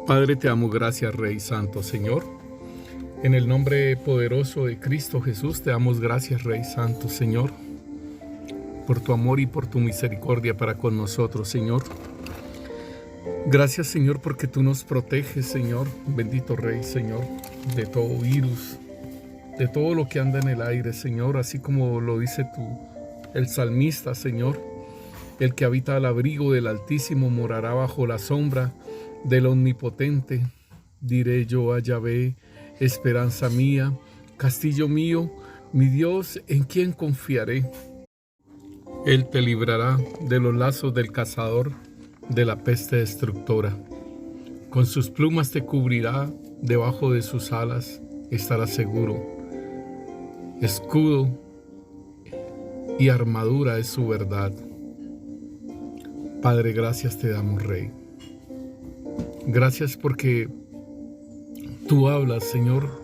Padre, te damos gracias, Rey Santo, Señor. En el nombre poderoso de Cristo Jesús, te damos gracias, Rey Santo, Señor, por tu amor y por tu misericordia para con nosotros, Señor. Gracias, Señor, porque tú nos proteges, Señor, bendito Rey, Señor, de todo virus, de todo lo que anda en el aire, Señor, así como lo dice el salmista, Señor. El que habita al abrigo del Altísimo morará bajo la sombra del Omnipotente. Diré yo a Yahvé, esperanza mía, castillo mío, mi Dios, en quien confiaré. Él te librará de los lazos del cazador, de la peste destructora. Con sus plumas te cubrirá, debajo de sus alas estarás seguro. Escudo y armadura es su verdad. Padre, gracias te damos, Rey. Gracias porque tú hablas, Señor,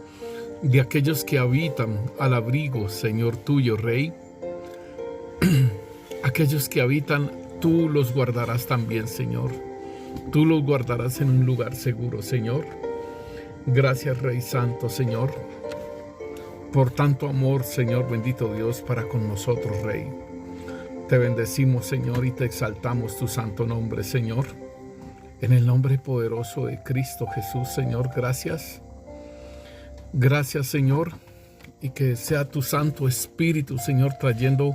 de aquellos que habitan al abrigo, Señor, tuyo, Rey. Aquellos que habitan, tú los guardarás también, Señor. Tú los guardarás en un lugar seguro, Señor. Gracias, Rey Santo, Señor, por tanto amor, Señor, bendito Dios, para con nosotros, Rey. Te bendecimos, Señor, y te exaltamos tu santo nombre, Señor. En el nombre poderoso de Cristo Jesús, Señor, gracias. Gracias, Señor, y que sea tu Santo Espíritu, Señor, trayendo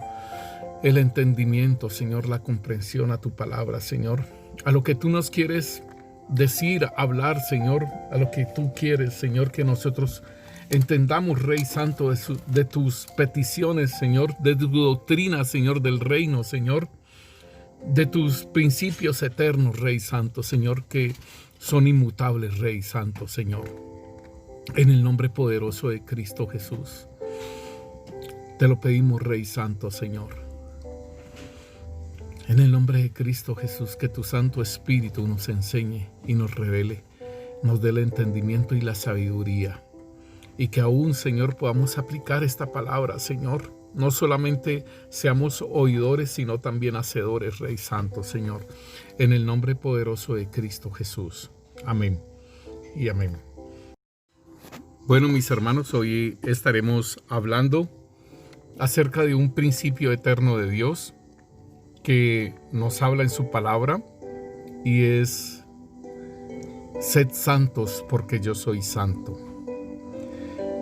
el entendimiento, Señor, la comprensión a tu palabra, Señor. A lo que tú nos quieres decir, hablar, Señor, a lo que tú quieres, Señor, que nosotros entendamos, Rey Santo, de tus peticiones, Señor, de tu doctrina, Señor, del reino, Señor, de tus principios eternos, Rey Santo, Señor, que son inmutables, Rey Santo, Señor. En el nombre poderoso de Cristo Jesús, te lo pedimos, Rey Santo, Señor. En el nombre de Cristo Jesús, que tu Santo Espíritu nos enseñe y nos revele, nos dé el entendimiento y la sabiduría. Y que aún, Señor, podamos aplicar esta palabra, Señor. No solamente seamos oidores, sino también hacedores, Rey Santo, Señor. En el nombre poderoso de Cristo Jesús. Amén y amén. Bueno, mis hermanos, hoy estaremos hablando acerca de un principio eterno de Dios que nos habla en su palabra y es: sed santos porque yo soy santo.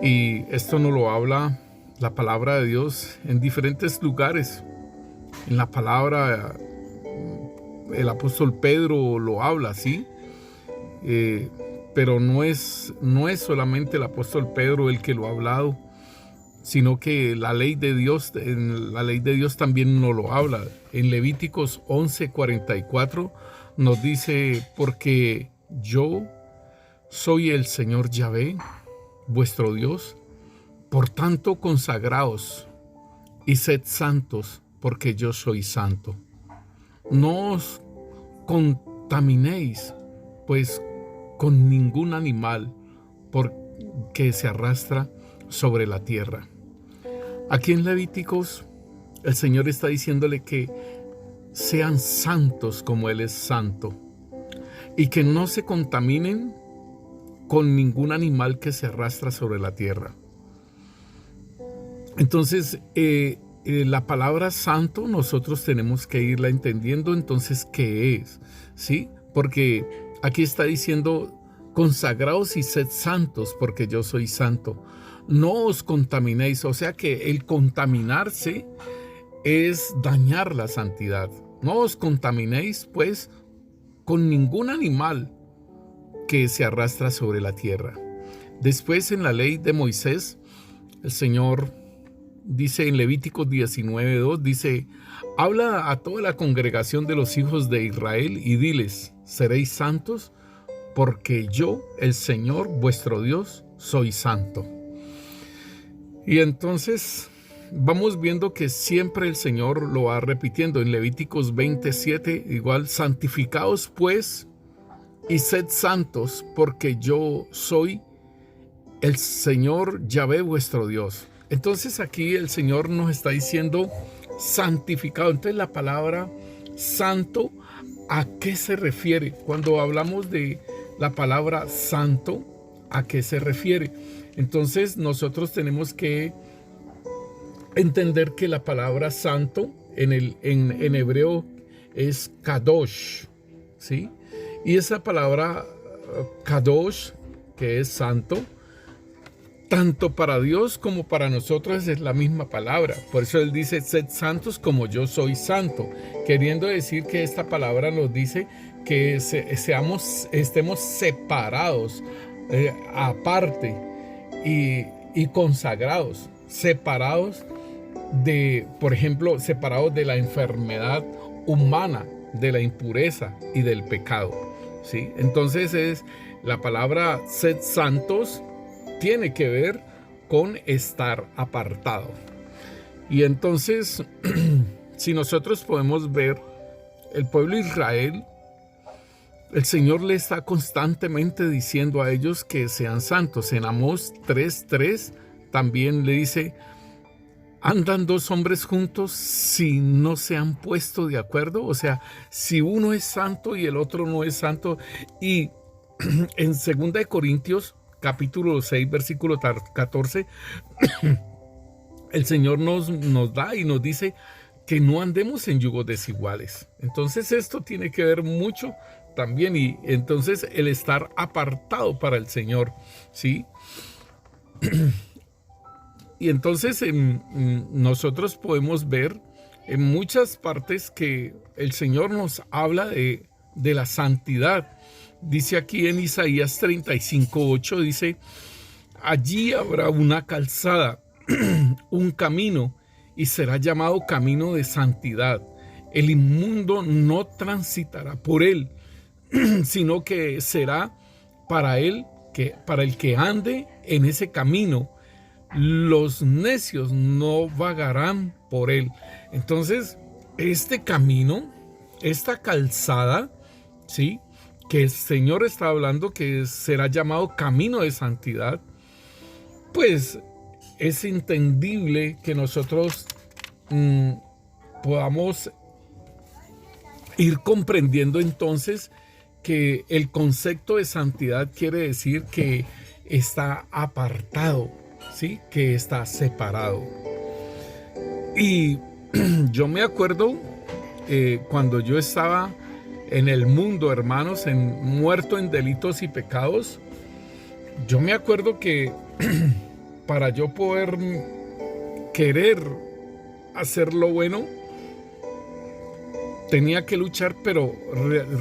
Y esto nos lo habla la palabra de Dios en diferentes lugares. En la palabra, el apóstol Pedro lo habla, ¿sí? Pero no es solamente el apóstol Pedro el que lo ha hablado, sino que en la ley de Dios también nos lo habla. En Levíticos 11:44 nos dice: porque yo soy el Señor Yahvé, vuestro Dios, por tanto consagraos y sed santos, porque yo soy santo. No os contaminéis, pues, con ningún animal porque se arrastra sobre la tierra. Aquí en Levíticos, el Señor está diciéndole que sean santos como Él es santo y que no se contaminen con ningún animal que se arrastra sobre la tierra. Entonces, la palabra santo nosotros tenemos que irla entendiendo. Entonces, ¿qué es? ¿Sí? Porque aquí está diciendo: consagraos y sed santos porque yo soy santo. No os contaminéis. O sea que el contaminarse es dañar la santidad. No os contaminéis, pues, con ningún animal que se arrastra sobre la tierra. Después, en la ley de Moisés, el Señor dice en Levíticos 19:2, dice: habla a toda la congregación de los hijos de Israel y diles: seréis santos, porque yo, el Señor vuestro Dios, soy santo. Y entonces vamos viendo que siempre el Señor lo va repitiendo. En Levíticos 27, igual: santificaos pues y sed santos, porque yo soy el Señor Yahvé vuestro Dios. Entonces aquí el Señor nos está diciendo santificado. Entonces la palabra santo, ¿a qué se refiere? Cuando hablamos de la palabra santo, ¿a qué se refiere? Entonces nosotros tenemos que entender que la palabra santo en hebreo es kadosh, ¿sí? Y esa palabra kadosh, que es santo, tanto para Dios como para nosotros es la misma palabra. Por eso Él dice, sed santos como yo soy santo, queriendo decir que esta palabra nos dice que estemos separados, aparte y consagrados, separados por ejemplo, separados de la enfermedad humana, de la impureza y del pecado, ¿sí? Entonces la palabra sed santos tiene que ver con estar apartado. Y entonces, si nosotros podemos ver, el pueblo de Israel, el Señor le está constantemente diciendo a ellos que sean santos. En Amós 3:3 también le dice, ¿andan dos hombres juntos si no se han puesto de acuerdo? O sea, si uno es santo y el otro no es santo. Y en 2 Corintios, capítulo 6, versículo 14, el Señor nos da y nos dice que no andemos en yugos desiguales. Entonces esto tiene que ver mucho también, y entonces el estar apartado para el Señor, ¿sí? Y entonces nosotros podemos ver en muchas partes que el Señor nos habla de la santidad. Dice aquí en Isaías 35:8, dice, allí habrá una calzada, un camino, y será llamado camino de santidad. El inmundo no transitará por él, sino que será para el que ande en ese camino. Los necios no vagarán por él. Entonces, este camino, esta calzada, ¿sí?, que el Señor está hablando que será llamado camino de santidad, pues es entendible que nosotros podamos ir comprendiendo entonces que el concepto de santidad quiere decir que está apartado, ¿sí?, que está separado. Y yo me acuerdo cuando yo estaba en el mundo, hermanos, muerto en delitos y pecados, yo me acuerdo que para yo poder querer hacer lo bueno, tenía que luchar, pero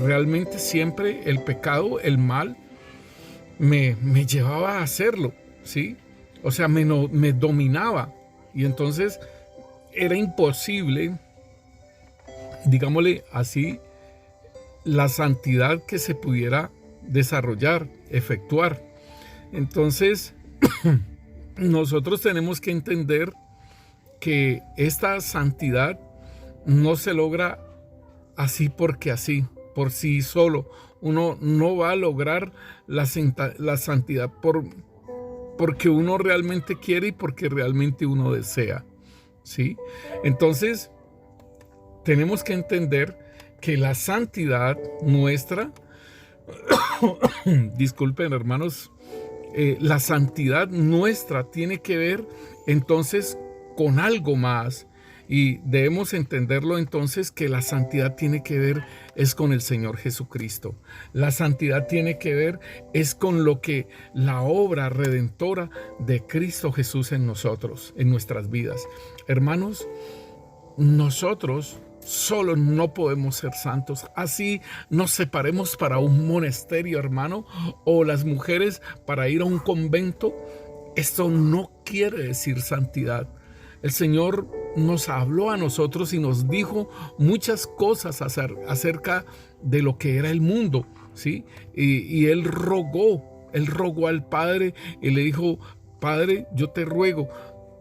realmente siempre el pecado, el mal, me llevaba a hacerlo, ¿sí? O sea, me dominaba. Y entonces era imposible, digámosle así, la santidad que se pudiera desarrollar, efectuar. Entonces, nosotros tenemos que entender que esta santidad no se logra así porque así, por sí solo. Uno no va a lograr la santidad porque uno realmente quiere y porque realmente uno desea, ¿sí? Entonces, tenemos que entender que la santidad nuestra, disculpen, hermanos, la santidad nuestra tiene que ver entonces con algo más, y debemos entenderlo entonces que la santidad tiene que ver es con el Señor Jesucristo. La santidad tiene que ver es con lo que la obra redentora de Cristo Jesús en nosotros, en nuestras vidas. Hermanos, nosotros solo no podemos ser santos. Así nos separemos para un monasterio, hermano, o las mujeres para ir a un convento. Esto no quiere decir santidad. El Señor nos habló a nosotros y nos dijo muchas cosas acerca de lo que era el mundo, ¿sí? Y Él rogó al Padre y le dijo, Padre, yo te ruego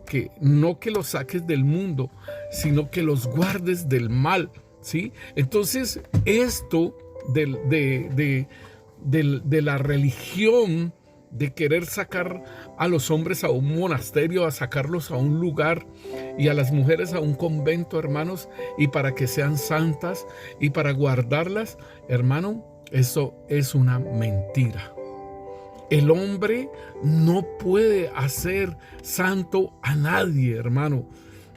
que no que los saques del mundo, sino que los guardes del mal, ¿sí? Entonces, esto de la religión, de querer sacar a los hombres a un monasterio, a sacarlos a un lugar, y a las mujeres a un convento, hermanos, y para que sean santas y para guardarlas, hermano, Eso es una mentira. El hombre no puede hacer santo a nadie, hermano.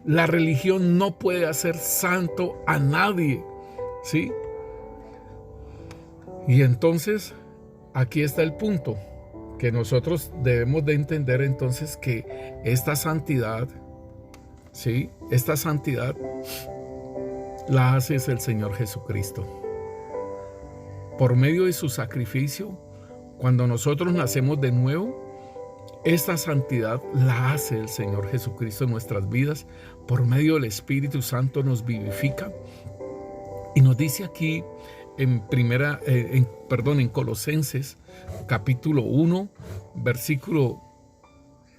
La religión no puede hacer santo a nadie, ¿sí? Y entonces, aquí está el punto, que nosotros debemos de entender entonces que esta santidad, ¿sí? Esta santidad la hace es el Señor Jesucristo. Por medio de su sacrificio, cuando nosotros nacemos de nuevo, esta santidad la hace el Señor Jesucristo en nuestras vidas. Por medio del Espíritu Santo nos vivifica. Y nos dice aquí en Colosenses capítulo 1, versículo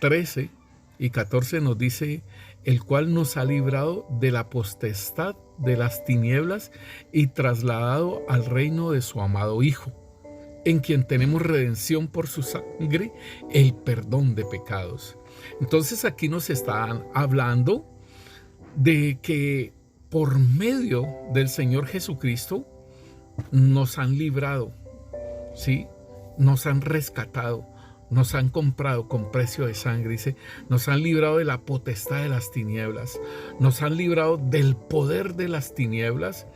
13 y 14 nos dice: el cual nos ha librado de la potestad de las tinieblas y trasladado al reino de su amado Hijo, en quien tenemos redención por su sangre, el perdón de pecados. Entonces aquí nos están hablando de que por medio del Señor Jesucristo nos han librado, ¿sí? Nos han rescatado, nos han comprado con precio de sangre. Dice, nos han librado de la potestad de las tinieblas, nos han librado del poder de las tinieblas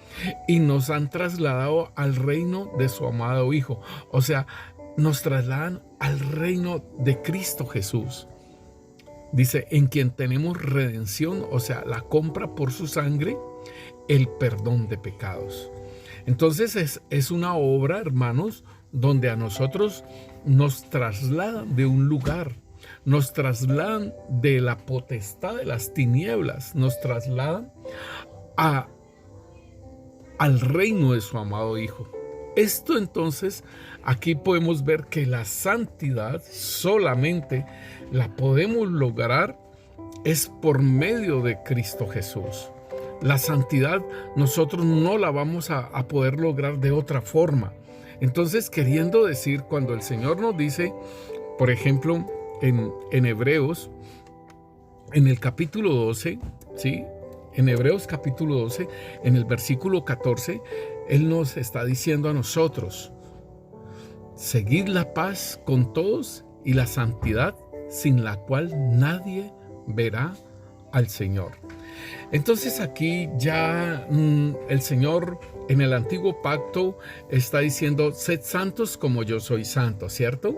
y nos han trasladado al reino de su amado Hijo. O sea, nos trasladan al reino de Cristo Jesús. Dice, en quien tenemos redención, o sea, la compra por su sangre, el perdón de pecados. Entonces es una obra, hermanos, donde a nosotros nos trasladan de un lugar, nos trasladan de la potestad de las tinieblas, nos trasladan al reino de su amado Hijo. Esto entonces, aquí podemos ver que la santidad solamente la podemos lograr es por medio de Cristo Jesús. La santidad nosotros no la vamos a poder lograr de otra forma. Entonces, queriendo decir, cuando el Señor nos dice, por ejemplo, en Hebreos, en el capítulo 12, ¿sí? En Hebreos capítulo 12, en el versículo 14, Él nos está diciendo a nosotros: seguid la paz con todos y la santidad, sin la cual nadie verá al Señor. Entonces aquí ya el Señor en el antiguo pacto está diciendo: sed santos como yo soy santo, ¿cierto?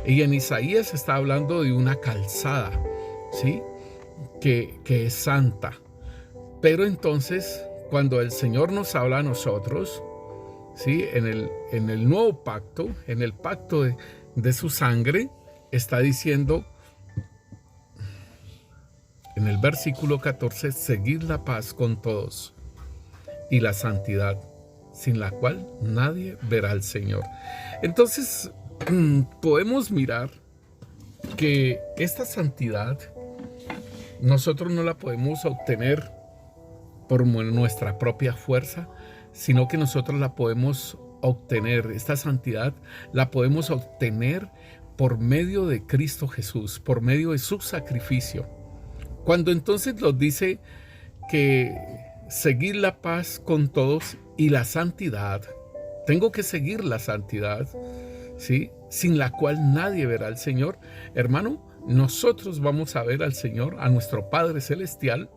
Y en Isaías está hablando de una calzada, ¿sí? Que es santa. Pero entonces, cuando el Señor nos habla a nosotros, ¿sí? En el nuevo pacto, en el pacto de su sangre, está diciendo en el versículo 14: seguid la paz con todos y la santidad, sin la cual nadie verá al Señor. Entonces, podemos mirar que esta santidad nosotros no la podemos obtener por nuestra propia fuerza, sino que nosotros la podemos obtener, esta santidad la podemos obtener por medio de Cristo Jesús, por medio de su sacrificio. Cuando entonces nos dice que seguir la paz con todos y la santidad, tengo que seguir la santidad, ¿sí? Sin la cual nadie verá al Señor. Hermano, nosotros vamos a ver al Señor, a nuestro Padre Celestial.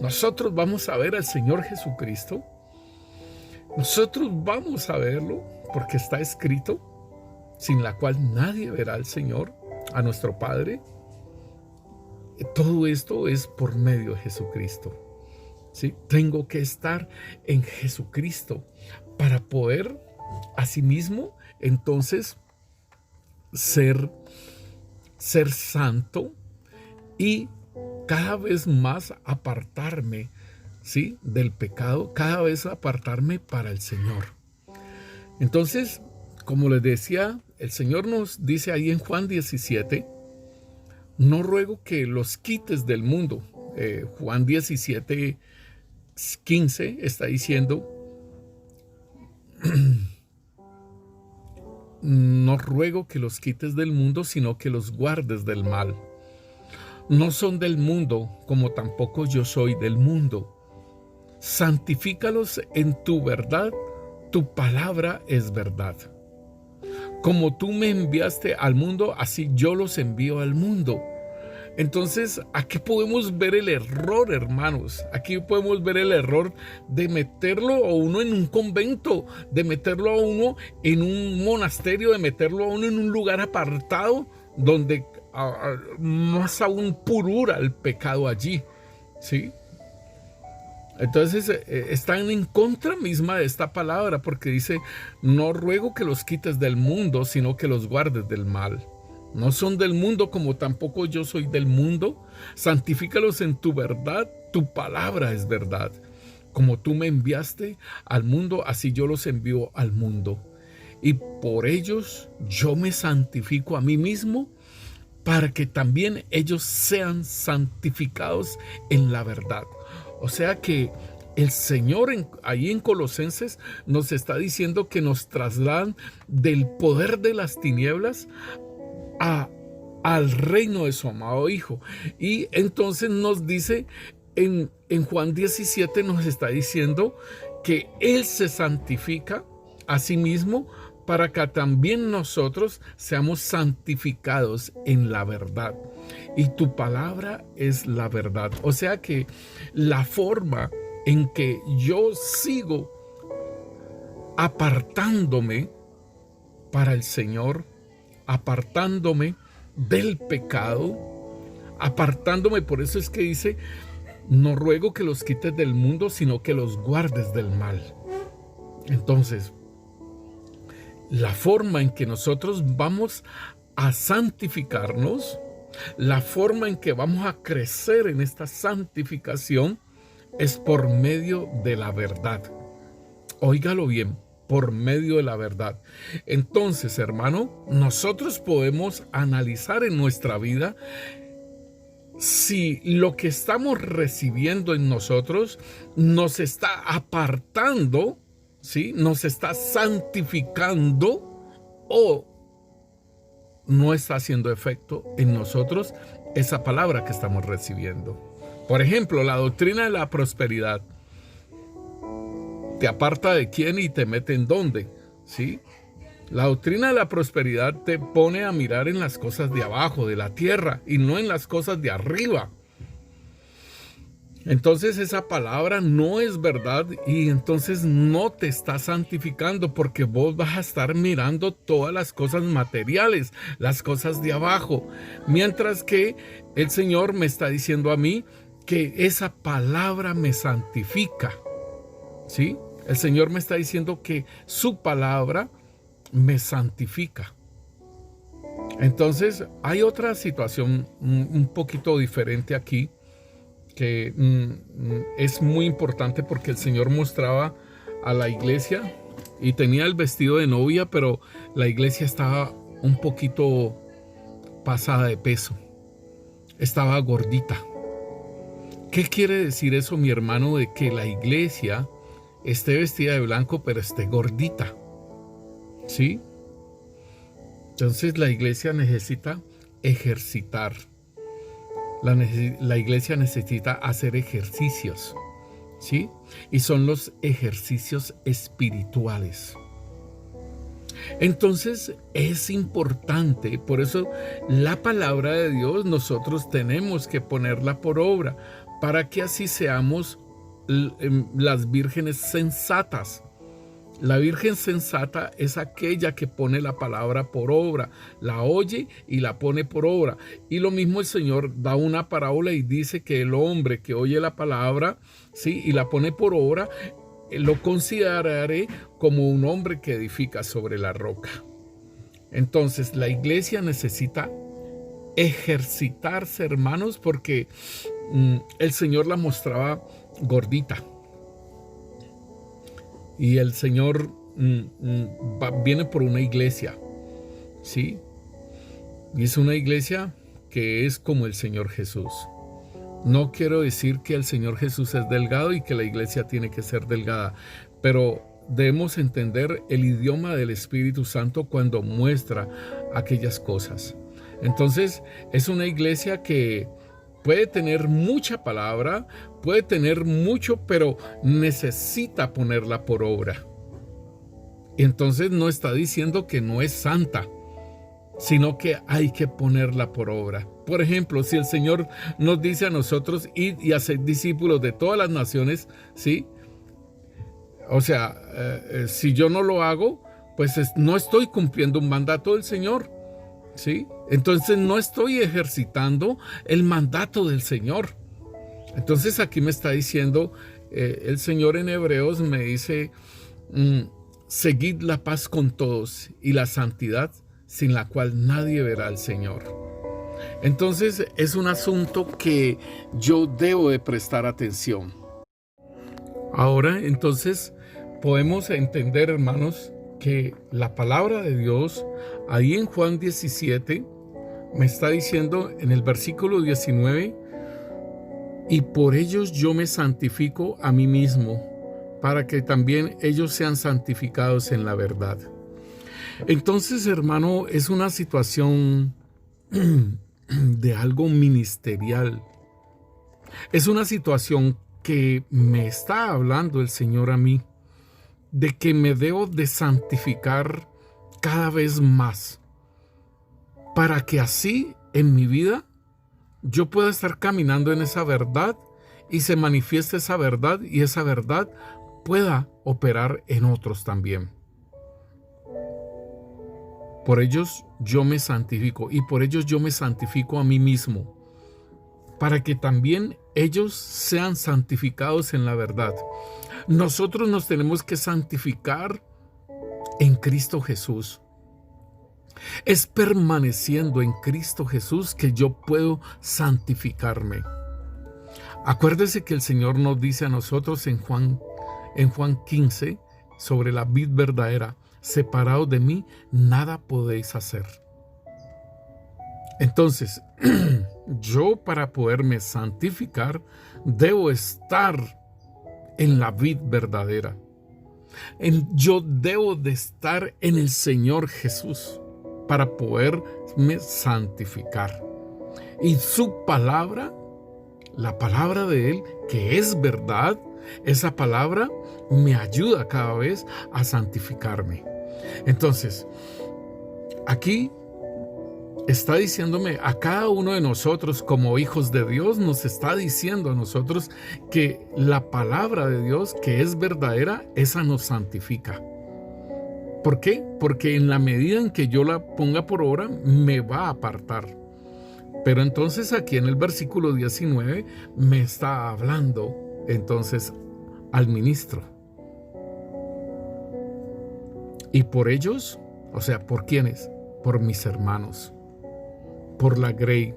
Nosotros vamos a ver al Señor Jesucristo. Nosotros vamos a verlo porque está escrito, sin la cual nadie verá al Señor, a nuestro Padre. Todo esto es por medio de Jesucristo, ¿sí? Tengo que estar en Jesucristo para poder, asimismo, entonces, ser santo y cada vez más apartarme, ¿sí? Del pecado, cada vez apartarme para el Señor. Entonces, como les decía, el Señor nos dice ahí en Juan 17, no ruego que los quites del mundo. Juan 17, 15 está diciendo, no ruego que los quites del mundo, sino que los guardes del mal. No son del mundo, como tampoco yo soy del mundo. Santifícalos en tu verdad, tu palabra es verdad. Como tú me enviaste al mundo, así yo los envío al mundo. Entonces, aquí podemos ver el error, hermanos. Aquí podemos ver el error de meterlo a uno en un convento, de meterlo a uno en un monasterio, de meterlo a uno en un lugar apartado donde más aún purura el pecado allí, ¿sí? Entonces están en contra misma de esta palabra, porque dice: no ruego que los quites del mundo, sino que los guardes del mal. No son del mundo, como tampoco yo soy del mundo. Santifícalos en tu verdad, tu palabra es verdad. Como tú me enviaste al mundo, así yo los envío al mundo. Y por ellos yo me santifico a mí mismo, para que también ellos sean santificados en la verdad. O sea que el Señor ahí en Colosenses nos está diciendo que nos trasladan del poder de las tinieblas al reino de su amado Hijo. Y entonces nos dice en Juan 17, nos está diciendo que Él se santifica a sí mismo para que también nosotros seamos santificados en la verdad. Y tu palabra es la verdad. O sea que la forma en que yo sigo apartándome para el Señor, apartándome del pecado, apartándome, por eso es que dice: no ruego que los quites del mundo, sino que los guardes del mal. Entonces, la forma en que nosotros vamos a santificarnos, la forma en que vamos a crecer en esta santificación, es por medio de la verdad. Óigalo bien, por medio de la verdad. Entonces, hermano, nosotros podemos analizar en nuestra vida si lo que estamos recibiendo en nosotros nos está apartando, ¿sí? Nos está santificando, o no está haciendo efecto en nosotros esa palabra que estamos recibiendo. Por ejemplo, la doctrina de la prosperidad te aparta de quién y te mete en dónde, ¿sí? La doctrina de la prosperidad te pone a mirar en las cosas de abajo, de la tierra, y no en las cosas de arriba. Entonces esa palabra no es verdad, y entonces no te está santificando, porque vos vas a estar mirando todas las cosas materiales, las cosas de abajo, mientras que el Señor me está diciendo a mí que esa palabra me santifica, ¿sí? El Señor me está diciendo que su palabra me santifica. Entonces hay otra situación un poquito diferente aquí, que es muy importante, porque el Señor mostraba a la iglesia y tenía el vestido de novia, pero la iglesia estaba un poquito pasada de peso, estaba gordita. ¿Qué quiere decir eso, mi hermano, de que la iglesia esté vestida de blanco pero esté gordita? ¿Sí? Entonces la iglesia necesita ejercitar. La iglesia necesita hacer ejercicios, ¿sí? Y son los ejercicios espirituales. Entonces es importante, por eso la palabra de Dios nosotros tenemos que ponerla por obra, para que así seamos las vírgenes sensatas. La virgen sensata es aquella que pone la palabra por obra, la oye y la pone por obra. Y lo mismo el Señor da una parábola y dice que el hombre que oye la palabra, ¿sí?, y la pone por obra, lo consideraré como un hombre que edifica sobre la roca. Entonces la iglesia necesita ejercitarse, hermanos, porque el Señor la mostraba gordita. Y el Señor viene por una iglesia, ¿sí? Y es una iglesia que es como el Señor Jesús. No quiero decir que el Señor Jesús es delgado y que la iglesia tiene que ser delgada, pero debemos entender el idioma del Espíritu Santo cuando muestra aquellas cosas. Entonces, es una iglesia que puede tener mucha palabra, puede tener mucho, pero necesita ponerla por obra. Entonces no está diciendo que no es santa, sino que hay que ponerla por obra. Por ejemplo, si el Señor nos dice a nosotros ir y hacer discípulos de todas las naciones, ¿sí? O sea, si yo no lo hago, pues no estoy cumpliendo un mandato del Señor, ¿sí? Entonces no estoy ejercitando el mandato del Señor. Entonces aquí me está diciendo, el Señor en Hebreos me dice, seguid la paz con todos y la santidad, sin la cual nadie verá al Señor. Entonces es un asunto que yo debo de prestar atención. Ahora entonces podemos entender, hermanos, que la palabra de Dios ahí en Juan 17 me está diciendo en el versículo 19, y por ellos yo me santifico a mí mismo, para que también ellos sean santificados en la verdad. Entonces, hermano, es una situación de algo ministerial. Es una situación que me está hablando el Señor a mí, de que me debo de santificar cada vez más, para que así en mi vida yo pueda estar caminando en esa verdad y se manifieste esa verdad y esa verdad pueda operar en otros también. Por ellos yo me santifico y por ellos yo me santifico a mí mismo, para que también ellos sean santificados en la verdad. Nosotros nos tenemos que santificar en Cristo Jesús. Es permaneciendo en Cristo Jesús que yo puedo santificarme. Acuérdese que el Señor nos dice a nosotros en Juan 15 sobre la vid verdadera: separados de mí, nada podéis hacer. Entonces, yo para poderme santificar, debo estar en la vid verdadera. Yo debo de estar en el Señor Jesús para poderme santificar. Y su palabra, la palabra de Él, que es verdad, esa palabra me ayuda cada vez a santificarme. Entonces, aquí está diciéndome a cada uno de nosotros como hijos de Dios, nos está diciendo a nosotros que la palabra de Dios, que es verdadera, esa nos santifica. ¿Por qué? Porque en la medida en que yo la ponga por obra, me va a apartar. Pero entonces aquí en el versículo 19 me está hablando entonces al ministro. Y por ellos, o sea, ¿por quiénes? Por mis hermanos, por la grey,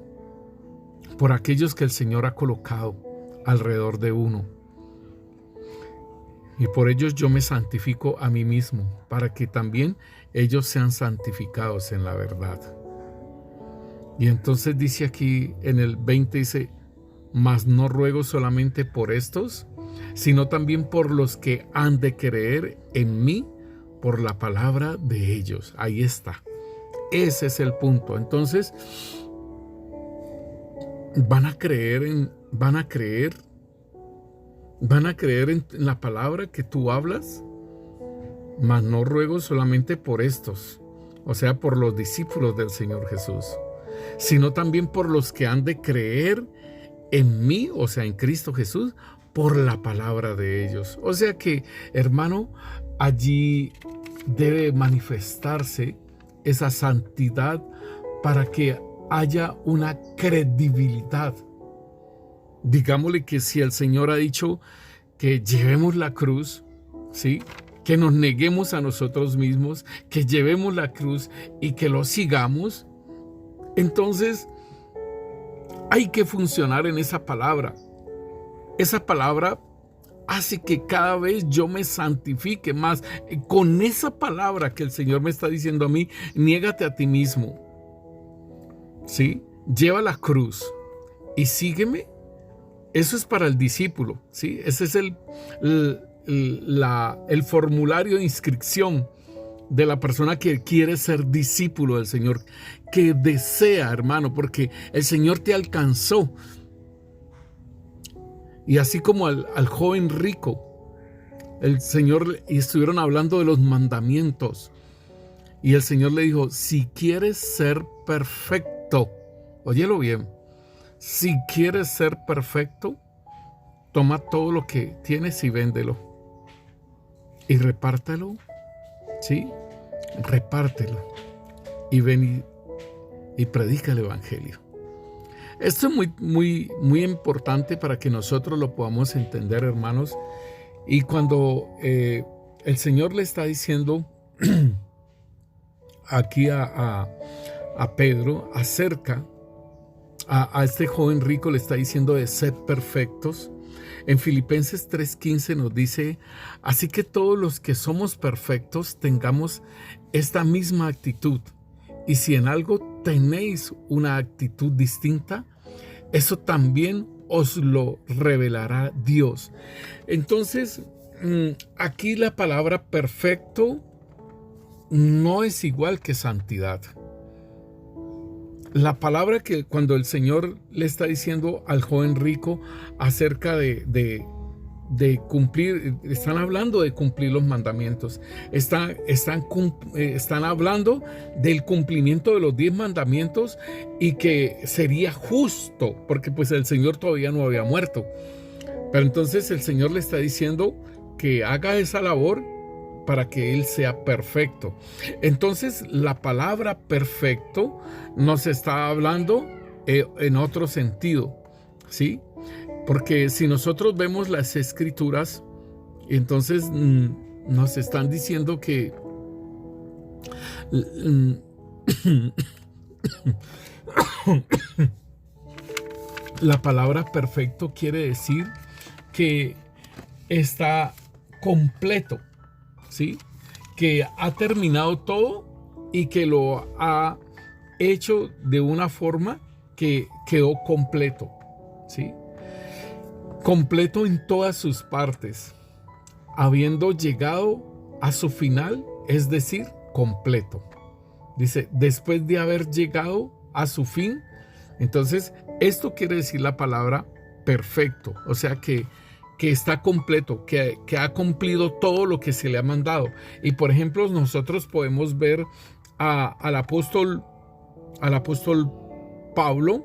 por aquellos que el Señor ha colocado alrededor de uno. Y por ellos yo me santifico a mí mismo, para que también ellos sean santificados en la verdad. Y entonces dice aquí en el 20, dice, mas no ruego solamente por estos, sino también por los que han de creer en mí por la palabra de ellos. Ahí está. Ese es el punto. Entonces, van a creer en la palabra que tú hablas, mas no ruego solamente por estos, o sea, por los discípulos del Señor Jesús, sino también por los que han de creer en mí, o sea, en Cristo Jesús, por la palabra de ellos. O sea que, hermano, allí debe manifestarse esa santidad para que haya una credibilidad. Digámosle que si el Señor ha dicho que llevemos la cruz, ¿sí?, que nos neguemos a nosotros mismos, que llevemos la cruz y que lo sigamos, entonces hay que funcionar en esa palabra. Esa palabra hace que cada vez yo me santifique más. Con esa palabra que el Señor me está diciendo a mí, niégate a ti mismo, ¿sí?, lleva la cruz y sígueme. Eso es para el discípulo, ¿sí? Ese es el formulario de inscripción de la persona que quiere ser discípulo del Señor, que desea, hermano, porque el Señor te alcanzó. Y así como al joven rico, el Señor, y estuvieron hablando de los mandamientos. Y el Señor le dijo, si quieres ser perfecto, óyelo bien, si quieres ser perfecto, toma todo lo que tienes y véndelo. Y repártelo, ¿sí? Repártelo. Y ven y predica el Evangelio. Esto es muy importante para que nosotros lo podamos entender, hermanos. Y cuando el Señor le está diciendo aquí a Pedro, acerca a este joven rico, le está diciendo de ser perfectos. En Filipenses 3:15 nos dice, así que todos los que somos perfectos tengamos esta misma actitud. Y si en algo tenéis una actitud distinta, eso también os lo revelará Dios. Entonces, aquí la palabra perfecto no es igual que santidad. La palabra que cuando el Señor le está diciendo al joven rico acerca de cumplir, están hablando de cumplir los mandamientos, están hablando del cumplimiento de los 10 mandamientos y que sería justo, porque pues el Señor todavía no había muerto. Pero entonces el Señor le está diciendo que haga esa labor para que Él sea perfecto. Entonces la palabra perfecto nos está hablando en otro sentido, ¿sí? Porque si nosotros vemos las Escrituras, entonces nos están diciendo que la palabra perfecto quiere decir que está completo, ¿sí? Que ha terminado todo y que lo ha hecho de una forma que quedó completo, ¿sí? Completo en todas sus partes, habiendo llegado a su final, es decir, completo. Dice, después de haber llegado a su fin, entonces esto quiere decir la palabra perfecto, o sea que está completo, que ha cumplido todo lo que se le ha mandado. Y por ejemplo, nosotros podemos ver al apóstol Pablo,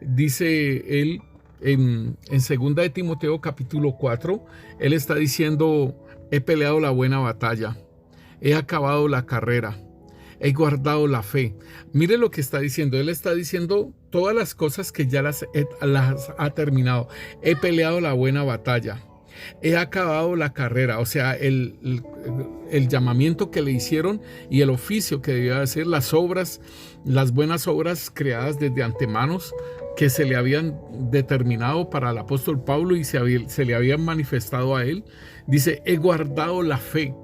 dice él en 2 de Timoteo capítulo 4, él está diciendo, he peleado la buena batalla, he acabado la carrera, he guardado la fe. Mire lo que está diciendo. Él está diciendo todas las cosas que ya las ha terminado. He peleado la buena batalla. He acabado la carrera. O sea, el llamamiento que le hicieron y el oficio que debía hacer, las obras, las buenas obras creadas desde antemano que se le habían determinado para el apóstol Pablo y se le habían manifestado a él. Dice, he guardado la fe.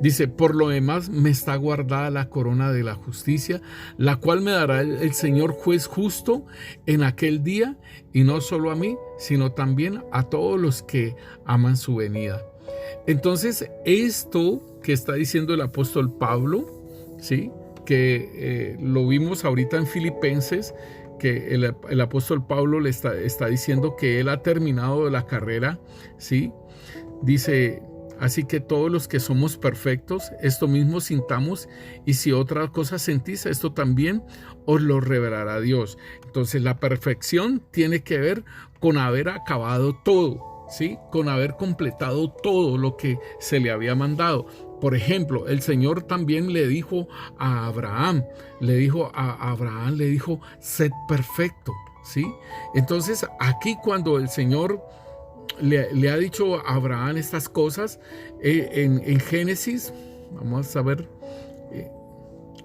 Dice, por lo demás me está guardada la corona de la justicia, la cual me dará el Señor juez justo en aquel día, y no solo a mí, sino también a todos los que aman su venida. Entonces, esto que está diciendo el apóstol Pablo, ¿sí? Que lo vimos ahorita en Filipenses, que el apóstol Pablo le está diciendo que él ha terminado la carrera, ¿sí? Dice, así que todos los que somos perfectos, esto mismo sintamos, y si otra cosa sentís, esto también os lo revelará Dios. Entonces la perfección tiene que ver con haber acabado todo, ¿sí? Con haber completado todo lo que se le había mandado. Por ejemplo, el Señor también le dijo a Abraham, sed perfecto, ¿sí? Entonces aquí cuando el Señor le ha dicho a Abraham estas cosas, en Génesis, vamos a ver,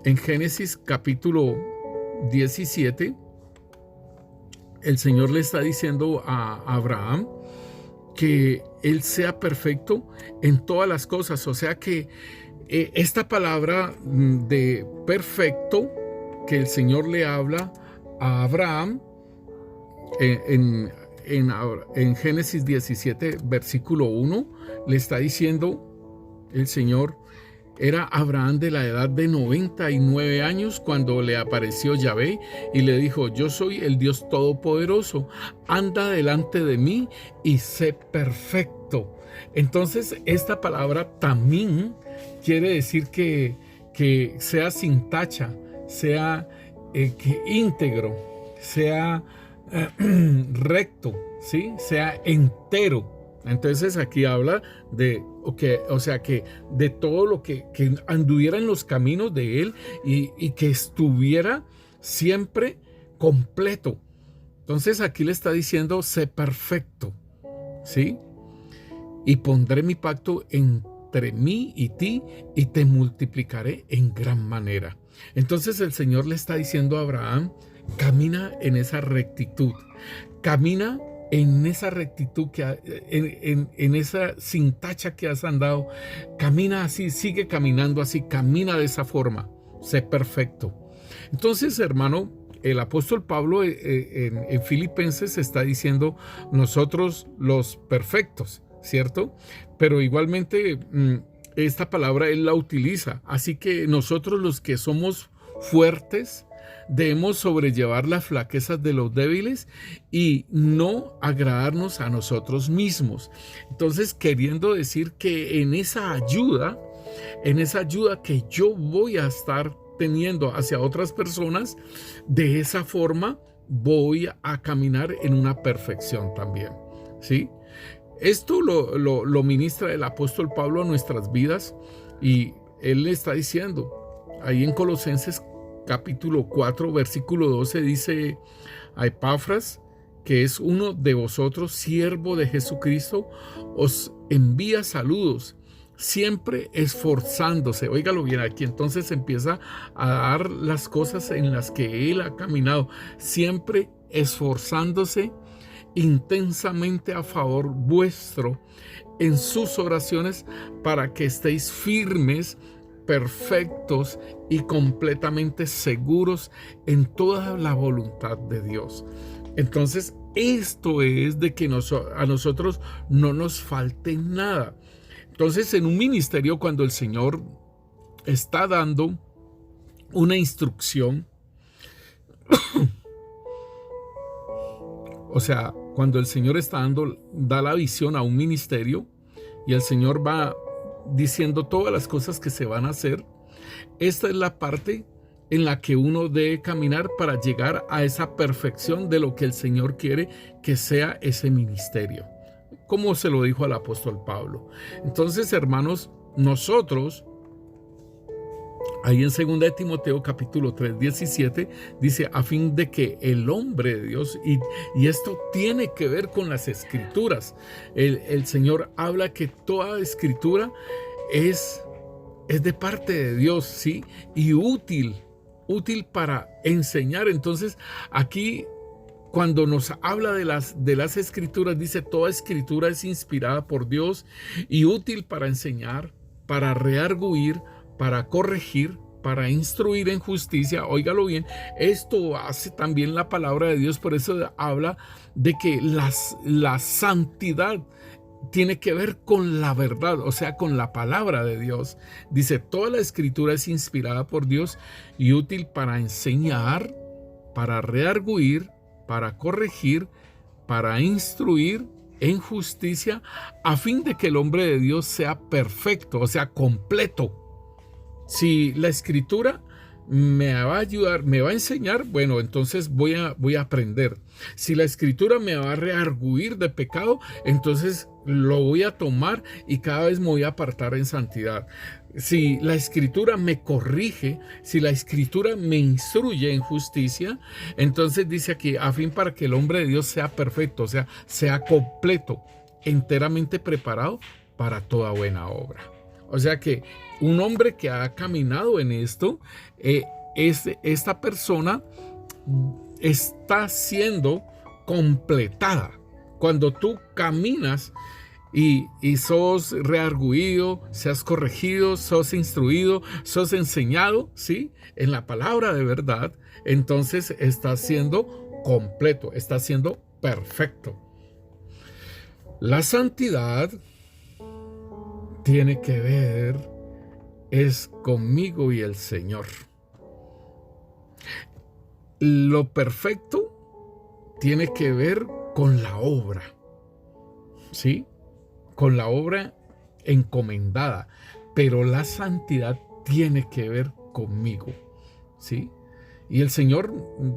en Génesis capítulo 17, el Señor le está diciendo a Abraham que él sea perfecto en todas las cosas. O sea que esta palabra de perfecto que el Señor le habla a Abraham en Génesis 17, versículo 1, le está diciendo el Señor, era Abraham de la edad de 99 años cuando le apareció Yahvé y le dijo, yo soy el Dios Todopoderoso, anda delante de mí y sé perfecto. Entonces, esta palabra también quiere decir que sea sin tacha, sea que íntegro, sea recto, ¿sí? Sea entero. Entonces aquí habla de, o sea, que de todo lo que anduviera en los caminos de él y que estuviera siempre completo. Entonces aquí le está diciendo, sé perfecto, ¿sí? Y pondré mi pacto entre mí y ti y te multiplicaré en gran manera. Entonces el Señor le está diciendo a Abraham, camina en esa rectitud, camina en esa rectitud, en esa sin tacha que has andado, camina así, sigue caminando así, camina de esa forma, sé perfecto. Entonces, hermano, el apóstol Pablo en Filipenses está diciendo nosotros los perfectos, ¿cierto? Pero igualmente esta palabra él la utiliza, así que nosotros los que somos fuertes debemos sobrellevar las flaquezas de los débiles y no agradarnos a nosotros mismos. Entonces, queriendo decir que en esa ayuda que yo voy a estar teniendo hacia otras personas, de esa forma voy a caminar en una perfección también, ¿sí? Esto lo ministra el apóstol Pablo a nuestras vidas y él le está diciendo, ahí en Colosenses capítulo 4, versículo 12, dice a Epafras, que es uno de vosotros, siervo de Jesucristo, os envía saludos, siempre esforzándose. Óigalo bien, aquí entonces empieza a dar las cosas en las que él ha caminado, siempre esforzándose intensamente a favor vuestro en sus oraciones para que estéis firmes, perfectos y completamente seguros en toda la voluntad de Dios. Entonces, esto es de que a nosotros no nos falte nada. Entonces, en un ministerio, cuando el Señor está dando una instrucción, o sea, cuando el Señor da la visión a un ministerio y el Señor va diciendo todas las cosas que se van a hacer, esta es la parte en la que uno debe caminar para llegar a esa perfección de lo que el Señor quiere que sea ese ministerio, como se lo dijo al apóstol Pablo. Entonces, hermanos, nosotros, ahí en 2 de Timoteo capítulo 3, 17, dice, a fin de que el hombre de Dios, y esto tiene que ver con las escrituras, el Señor habla que toda escritura es de parte de Dios, ¿sí? Y útil para enseñar. Entonces, aquí, cuando nos habla de las escrituras, dice, toda escritura es inspirada por Dios y útil para enseñar, para redarguir, para corregir, para instruir en justicia. Óigalo bien, esto hace también la palabra de Dios, por eso habla de que la santidad tiene que ver con la verdad, o sea, con la palabra de Dios. Dice, toda la escritura es inspirada por Dios y útil para enseñar, para redarguir, para corregir, para instruir en justicia, a fin de que el hombre de Dios sea perfecto, o sea, completo. Si la escritura me va a ayudar, me va a enseñar, bueno, entonces voy a aprender. Si la escritura me va a redarguir de pecado, entonces lo voy a tomar y cada vez me voy a apartar en santidad. Si la escritura me corrige, si la escritura me instruye en justicia, entonces dice aquí, a fin para que el hombre de Dios sea perfecto, o sea, sea completo, enteramente preparado para toda buena obra. O sea que un hombre que ha caminado en esto, esta persona está siendo completada. Cuando tú caminas y sos redarguido, seas corregido, sos instruido, sos enseñado, ¿sí? En la palabra de verdad, entonces estás siendo completo, estás siendo perfecto. La santidad tiene que ver es conmigo y el Señor. Lo perfecto tiene que ver con la obra, ¿sí? con la obra encomendada, pero la santidad tiene que ver conmigo, ¿sí? Y el Señor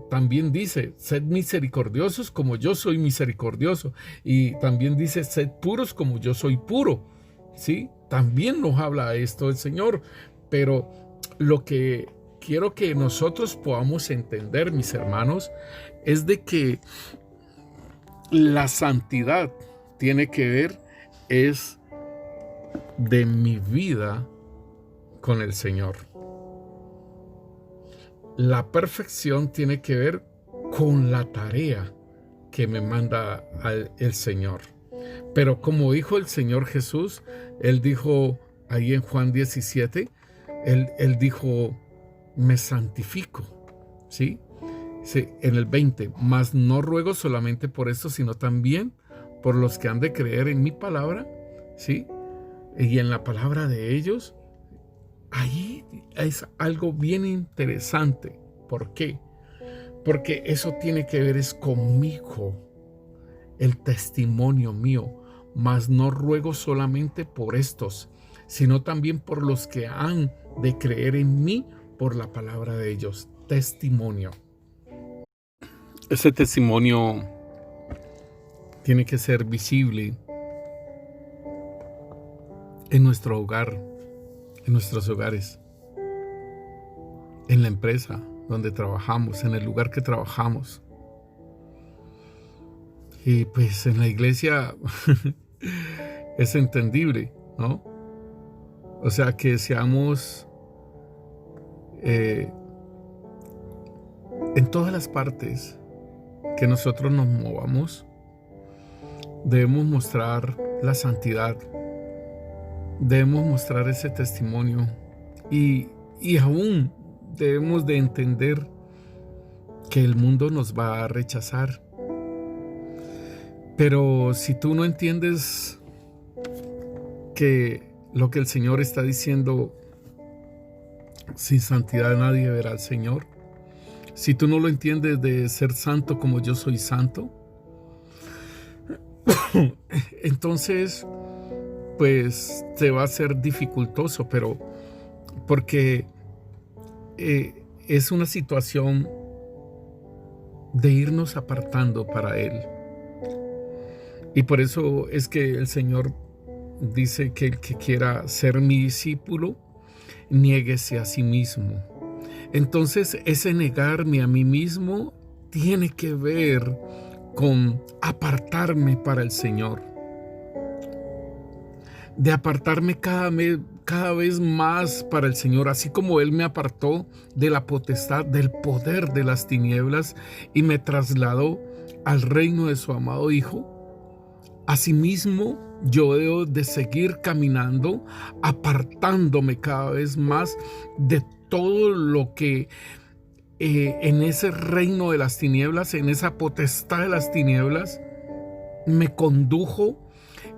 también dice, sed misericordiosos como yo soy misericordioso. Y también dice, sed puros como yo soy puro, ¿sí? También nos habla esto el Señor. Pero lo que quiero que nosotros podamos entender, mis hermanos, es de que la santidad tiene que ver es de mi vida con el Señor. La perfección tiene que ver con la tarea que me manda el Señor. Pero como dijo el Señor Jesús, Él dijo ahí en Juan 17, Él dijo, me santifico, ¿sí? Sí, en el 20, mas no ruego solamente por esto, sino también por los que han de creer en mi palabra, ¿sí? Y en la palabra de ellos. Ahí es algo bien interesante. ¿Por qué? Porque eso tiene que ver es conmigo, el testimonio mío. Mas no ruego solamente por estos, sino también por los que han de creer en mí por la palabra de ellos. Testimonio. Ese testimonio tiene que ser visible en nuestro hogar, en nuestros hogares, en la empresa donde trabajamos, en el lugar que trabajamos. Y pues en la iglesia es entendible, ¿no? O sea, que seamos en todas las partes que nosotros nos movamos, debemos mostrar la santidad, debemos mostrar ese testimonio y aún debemos de entender que el mundo nos va a rechazar. Pero si tú no entiendes que lo que el Señor está diciendo, sin santidad nadie verá al Señor. Si tú no lo entiendes de ser santo como yo soy santo, entonces pues te va a ser dificultoso, pero porque es una situación de irnos apartando para Él. Y por eso es que el Señor dice que el que quiera ser mi discípulo, niéguese a sí mismo. Entonces ese negarme a mí mismo tiene que ver con apartarme para el Señor. De apartarme cada vez más para el Señor, así como Él me apartó de la potestad, del poder de las tinieblas y me trasladó al reino de su amado Hijo. Asimismo, yo debo de seguir caminando, apartándome cada vez más de todo lo que en ese reino de las tinieblas, en esa potestad de las tinieblas, me condujo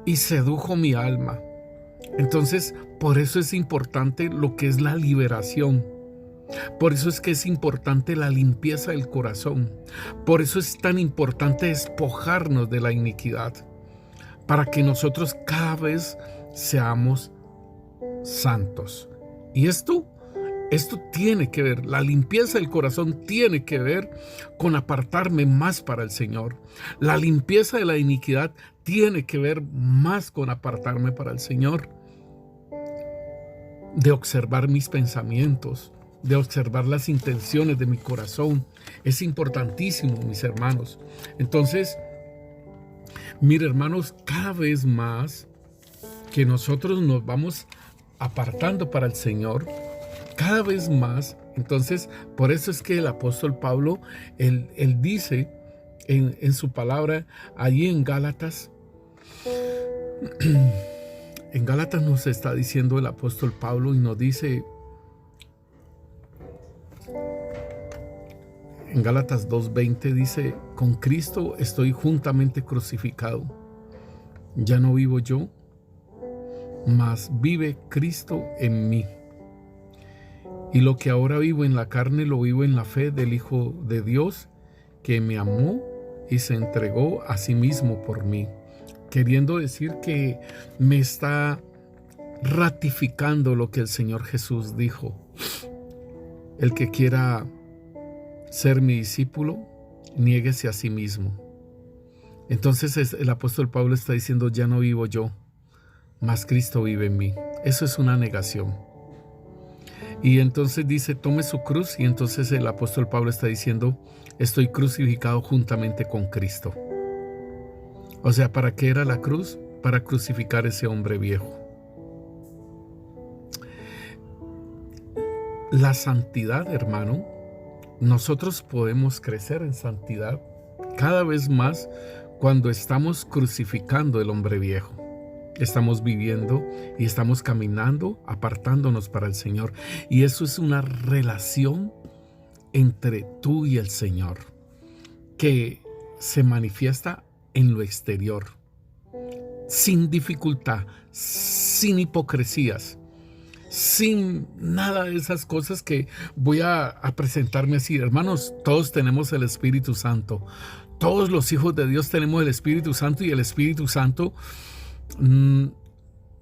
y sedujo mi alma. Entonces, por eso es importante lo que es la liberación. Por eso es que es importante la limpieza del corazón. Por eso es tan importante despojarnos de la iniquidad, para que nosotros cada vez seamos santos. Y esto tiene que ver, la limpieza del corazón tiene que ver con apartarme más para el Señor. La limpieza de la iniquidad tiene que ver más con apartarme para el Señor. De observar mis pensamientos, de observar las intenciones de mi corazón. Es importantísimo, mis hermanos. Entonces, mire, hermanos, cada vez más que nosotros nos vamos apartando para el Señor, cada vez más. Entonces, por eso es que el apóstol Pablo, él dice en su palabra, allí en Gálatas, en Gálatas nos está diciendo el apóstol Pablo y nos dice, en Gálatas 2:20 dice, con Cristo estoy juntamente crucificado. Ya no vivo yo, mas vive Cristo en mí. Y lo que ahora vivo en la carne, lo vivo en la fe del Hijo de Dios, que me amó y se entregó a sí mismo por mí. queriendo decir que me está ratificando lo que el Señor Jesús dijo. El que quiera ser mi discípulo, niéguese a sí mismo. Entonces el apóstol Pablo está diciendo, ya no vivo yo, mas Cristo vive en mí. Eso es una negación. Y entonces dice, tome su cruz, y entonces el apóstol Pablo está diciendo, estoy crucificado juntamente con Cristo. O sea, ¿para qué era la cruz? Para crucificar ese hombre viejo. La santidad, hermano, nosotros podemos crecer en santidad cada vez más cuando estamos crucificando el hombre viejo. Estamos viviendo y estamos caminando, apartándonos para el Señor. Y eso es una relación entre tú y el Señor que se manifiesta en lo exterior, sin dificultad, sin hipocresías, sin nada de esas cosas que voy a presentarme así. Hermanos, todos tenemos el Espíritu Santo. Todos los hijos de Dios tenemos el Espíritu Santo, y el Espíritu Santo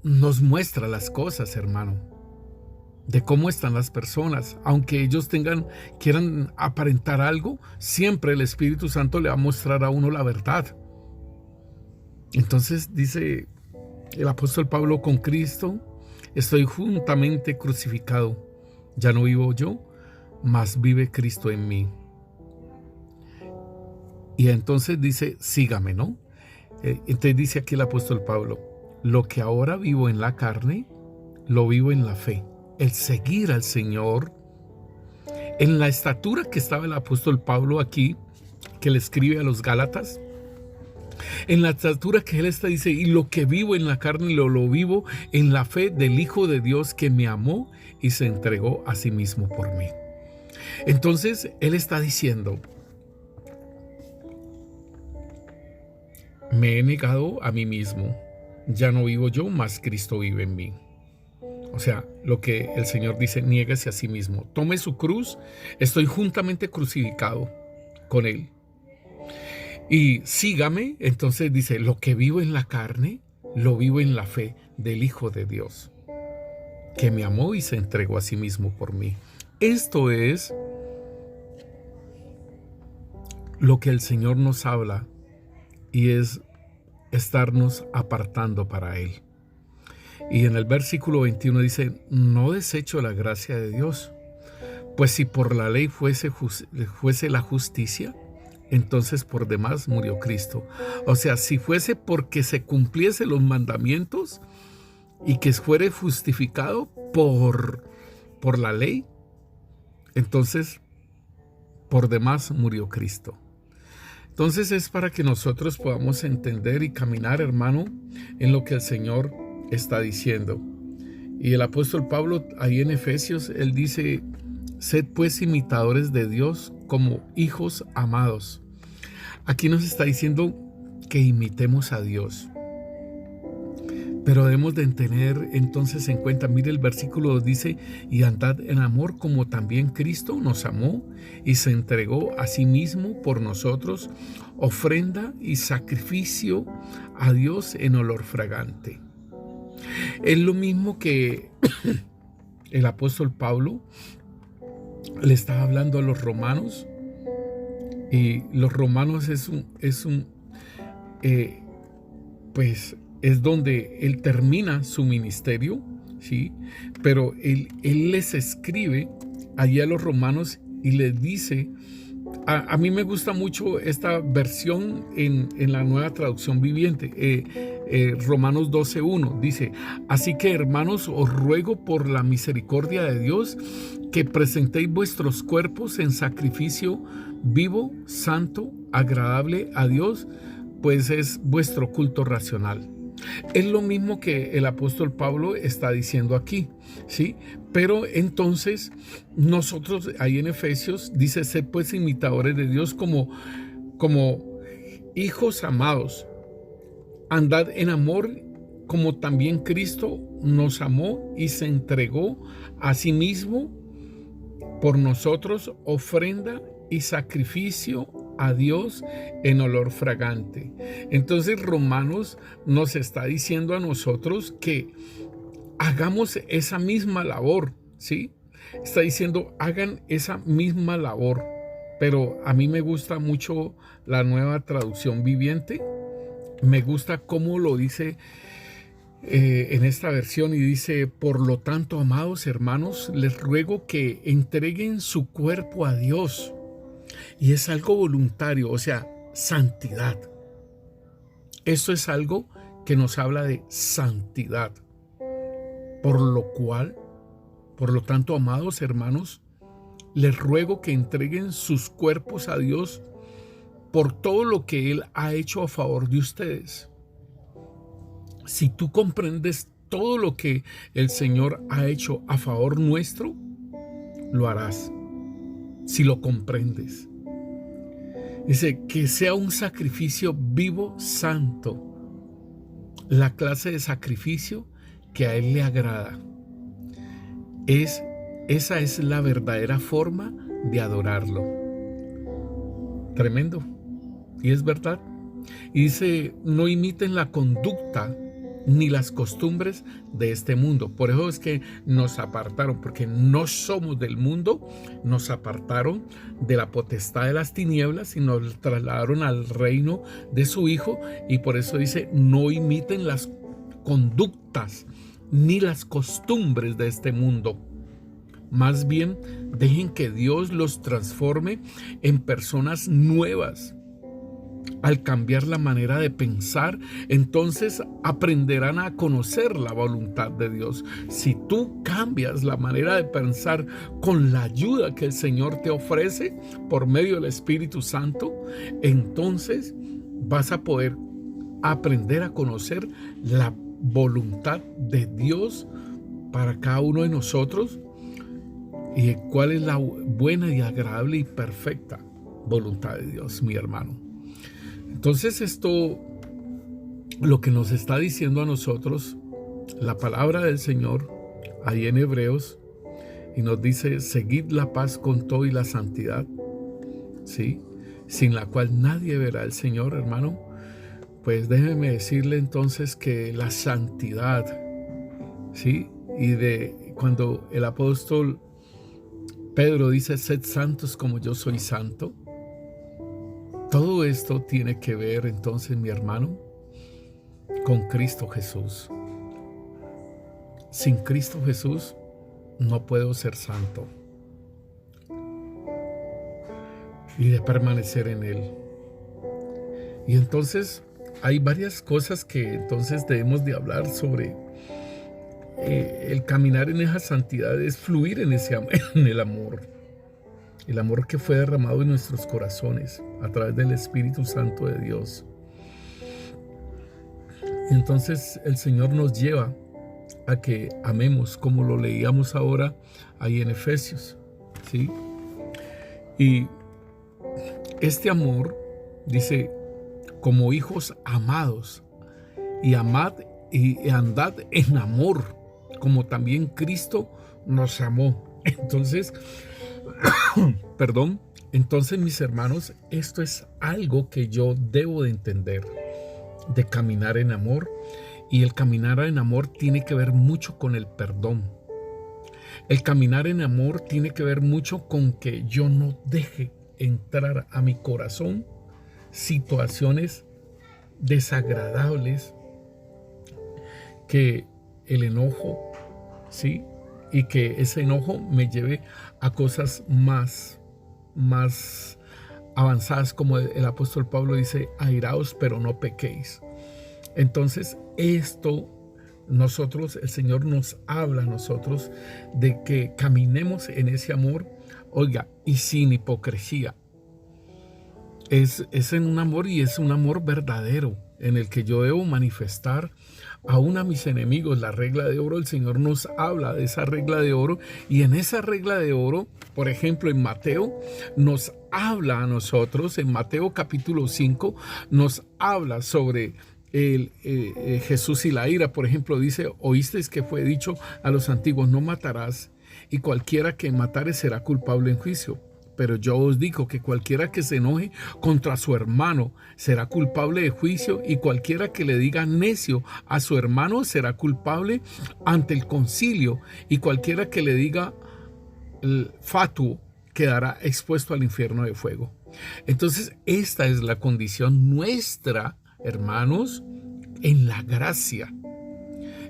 nos muestra las cosas, hermano, de cómo están las personas. Aunque ellos quieran aparentar algo, siempre el Espíritu Santo le va a mostrar a uno la verdad. Entonces dice el apóstol Pablo, con Cristo estoy juntamente crucificado. Ya no vivo yo, mas vive Cristo en mí. Y entonces dice, sígame, ¿no? Entonces dice aquí el apóstol Pablo, lo que ahora vivo en la carne, lo vivo en la fe. El seguir al Señor, en la estatura que estaba el apóstol Pablo aquí, que le escribe a los Gálatas, en la estatura que él está, dice, y lo que vivo en la carne, lo vivo en la fe del Hijo de Dios que me amó y se entregó a sí mismo por mí. Entonces, él está diciendo, me he negado a mí mismo, ya no vivo yo, mas Cristo vive en mí. O sea, lo que el Señor dice, niéguese a sí mismo, tome su cruz, estoy juntamente crucificado con Él. Y sígame. Entonces dice, lo que vivo en la carne, lo vivo en la fe del Hijo de Dios, que me amó y se entregó a sí mismo por mí. Esto es lo que el Señor nos habla, y es estarnos apartando para Él. Y en el versículo 21 dice, no desecho la gracia de Dios, pues si por la ley fuese la justicia, entonces por demás murió Cristo. O sea, si fuese porque se cumpliese los mandamientos y que fuere justificado por la ley, entonces por demás murió Cristo. Entonces es para que nosotros podamos entender y caminar, hermano, en lo que el Señor está diciendo. Y el apóstol Pablo, ahí en Efesios, él dice, sed pues imitadores de Dios como hijos amados. Aquí nos está diciendo que imitemos a Dios. Pero debemos de tener entonces en cuenta, mire el versículo 2 dice, y andad en amor como también Cristo nos amó y se entregó a sí mismo por nosotros, ofrenda y sacrificio a Dios en olor fragante. Es lo mismo que el apóstol Pablo le estaba hablando a los romanos, y los romanos es donde él termina su ministerio, ¿sí? Pero él les escribe allí a los romanos y les dice, a mí me gusta mucho esta versión en la Nueva Traducción Viviente, Romanos 12:1, dice, así que hermanos, os ruego por la misericordia de Dios que presentéis vuestros cuerpos en sacrificio vivo, santo, agradable a Dios, pues es vuestro culto racional. Es lo mismo que el apóstol Pablo está diciendo aquí, ¿sí? Pero entonces nosotros ahí en Efesios dice, sed pues imitadores de Dios como hijos amados, andad en amor como también Cristo nos amó y se entregó a sí mismo por nosotros, ofrenda y sacrificio a Dios en olor fragante. Entonces Romanos nos está diciendo a nosotros que hagamos esa misma labor, ¿sí? Está diciendo, hagan esa misma labor. Pero a mí me gusta mucho la Nueva Traducción Viviente. Me gusta cómo lo dice en esta versión, y dice: por lo tanto, amados hermanos, les ruego que entreguen su cuerpo a Dios. Y es algo voluntario, o sea, santidad. Esto es algo que nos habla de santidad. Por lo tanto, amados hermanos, les ruego que entreguen sus cuerpos a Dios por todo lo que Él ha hecho a favor de ustedes. Si tú comprendes todo lo que el Señor ha hecho a favor nuestro, lo harás. Si lo comprendes. Dice que sea un sacrificio vivo, santo. La clase de sacrificio que a Él le agrada. Esa es la verdadera forma de adorarlo. Tremendo. Y es verdad. Y dice: no imiten la conducta ni las costumbres de este mundo. Por eso es que nos apartaron, porque no somos del mundo, nos apartaron de la potestad de las tinieblas y nos trasladaron al reino de su Hijo. Y por eso dice: no imiten las conductas ni las costumbres de este mundo. Más bien, dejen que Dios los transforme en personas nuevas. Al cambiar la manera de pensar, entonces aprenderán a conocer la voluntad de Dios. Si tú cambias la manera de pensar con la ayuda que el Señor te ofrece por medio del Espíritu Santo, entonces vas a poder aprender a conocer la voluntad de Dios para cada uno de nosotros, y cuál es la buena y agradable y perfecta voluntad de Dios, mi hermano. Entonces esto, lo que nos está diciendo a nosotros la palabra del Señor ahí en Hebreos, y nos dice: seguid la paz con todo y la santidad, ¿sí? Sin la cual nadie verá al Señor, hermano. Pues déjeme decirle entonces que la santidad, ¿sí? Y de cuando el apóstol Pedro dice: sed santos como yo soy santo. Todo esto tiene que ver entonces, mi hermano, con Cristo Jesús. Sin Cristo Jesús no puedo ser santo y de permanecer en Él. Y entonces hay varias cosas que entonces debemos de hablar sobre el caminar en esa santidad. Es fluir en el amor. El amor que fue derramado en nuestros corazones a través del Espíritu Santo de Dios. Entonces el Señor nos lleva a que amemos, como lo leíamos ahora ahí en Efesios, ¿sí? Y este amor dice: como hijos amados, y amad y andad en amor, como también Cristo nos amó. Entonces, entonces, mis hermanos, esto es algo que yo debo de entender, de caminar en amor. Y el caminar en amor tiene que ver mucho con el perdón. El caminar en amor tiene que ver mucho con que yo no deje entrar a mi corazón situaciones desagradables, que el enojo, ¿sí? Y que ese enojo me lleve a cosas más avanzadas, como el apóstol Pablo dice: airaos, pero no pequéis. Entonces esto, el Señor nos habla a nosotros de que caminemos en ese amor, oiga, y sin hipocresía. Es en un amor, y es un amor verdadero, en el que yo debo manifestar aún a mis enemigos. La regla de oro, el Señor nos habla de esa regla de oro, y en esa regla de oro, por ejemplo, en Mateo, nos habla a nosotros, en Mateo capítulo 5, nos habla sobre Jesús y la ira. Por ejemplo, dice: oísteis que fue dicho a los antiguos: no matarás, y cualquiera que matare será culpable en juicio. Pero yo os digo que cualquiera que se enoje contra su hermano será culpable de juicio, y cualquiera que le diga necio a su hermano será culpable ante el concilio, y cualquiera que le diga fatuo quedará expuesto al infierno de fuego. Entonces, esta es la condición nuestra, hermanos, en la gracia.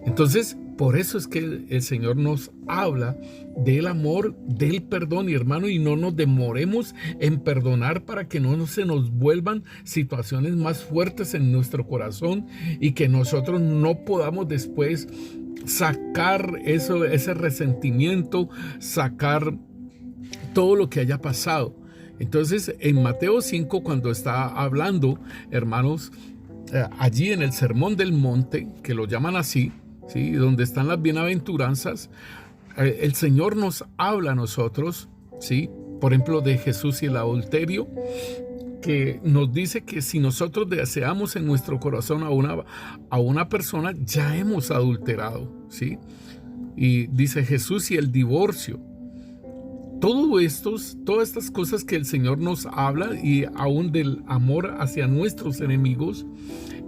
Entonces, por eso es que el Señor nos habla del amor, del perdón, y hermano, y no nos demoremos en perdonar para que no se nos vuelvan situaciones más fuertes en nuestro corazón y que nosotros no podamos después sacar ese resentimiento, sacar todo lo que haya pasado. Entonces, en Mateo 5, cuando está hablando, hermanos, allí en el Sermón del Monte, que lo llaman así, ¿sí?, donde están las bienaventuranzas, el Señor nos habla a nosotros, ¿sí?, por ejemplo, de Jesús y el adulterio, que nos dice que si nosotros deseamos en nuestro corazón a una persona, ya hemos adulterado, ¿sí? Y dice Jesús y el divorcio. Todas estas cosas que el Señor nos habla, y aún del amor hacia nuestros enemigos,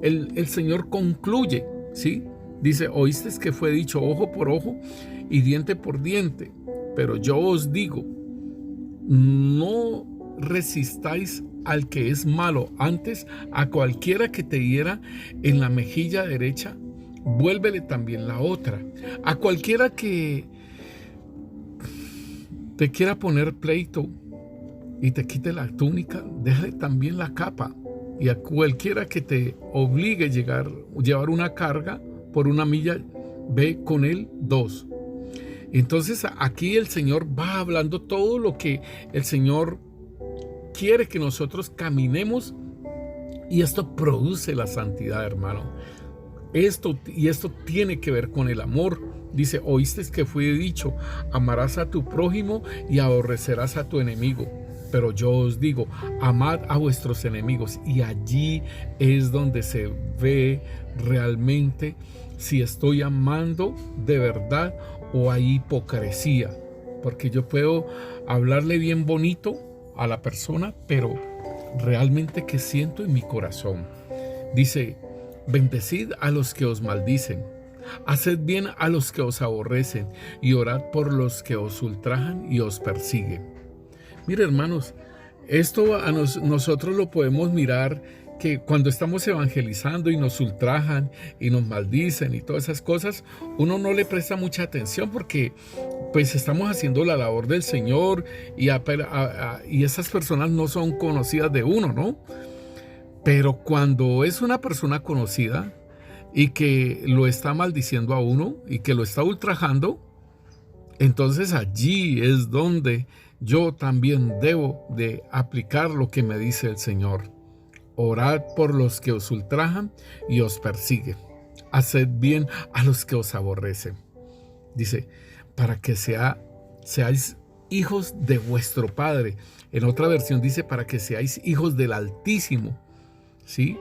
el Señor concluye, ¿sí? Dice, oísteis que fue dicho ojo por ojo y diente por diente, pero yo os digo, no resistáis al que es malo, antes a cualquiera que te hiera en la mejilla derecha, vuélvele también la otra. A cualquiera que te quiera poner pleito y te quite la túnica, déjale también la capa. Y a cualquiera que te obligue a llevar una carga por una milla, ve con él 2. Entonces aquí el Señor va hablando todo lo que el Señor quiere que nosotros caminemos, y esto produce la santidad, hermano. Esto tiene que ver con el amor. Dice, oíste que fue dicho, amarás a tu prójimo y aborrecerás a tu enemigo. Pero yo os digo, amad a vuestros enemigos. Y allí es donde se ve realmente si estoy amando de verdad o hay hipocresía. Porque yo puedo hablarle bien bonito a la persona, pero realmente, ¿qué siento en mi corazón? Dice, bendecid a los que os maldicen, haced bien a los que os aborrecen, y orad por los que os ultrajan y os persiguen. Mire, hermanos, esto nosotros lo podemos mirar, que cuando estamos evangelizando y nos ultrajan y nos maldicen y todas esas cosas, uno no le presta mucha atención porque pues estamos haciendo la labor del Señor, y esas personas no son conocidas de uno, ¿no? Pero cuando es una persona conocida y que lo está maldiciendo a uno y que lo está ultrajando, entonces allí es donde yo también debo de aplicar lo que me dice el Señor. Orad por los que os ultrajan y os persiguen. Haced bien a los que os aborrecen. Dice, para que seáis hijos de vuestro Padre. En otra versión dice, para que seáis hijos del Altísimo. ¿Sí?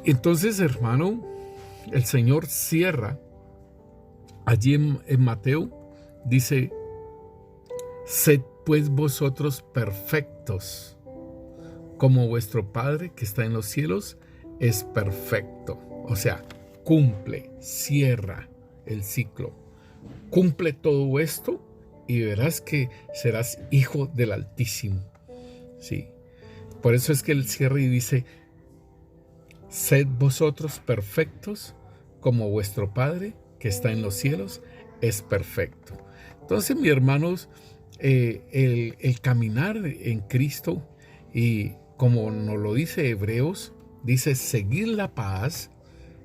Entonces, hermano, el Señor cierra allí en Mateo, dice, sed pues vosotros perfectos, como vuestro Padre que está en los cielos es perfecto. O sea, cumple, cierra el ciclo. Cumple todo esto y verás que serás hijo del Altísimo. Sí. Por eso es que él cierra y dice, sed vosotros perfectos, como vuestro Padre que está en los cielos es perfecto. Entonces, mis hermanos, el caminar en Cristo, y como nos lo dice Hebreos, dice seguir la paz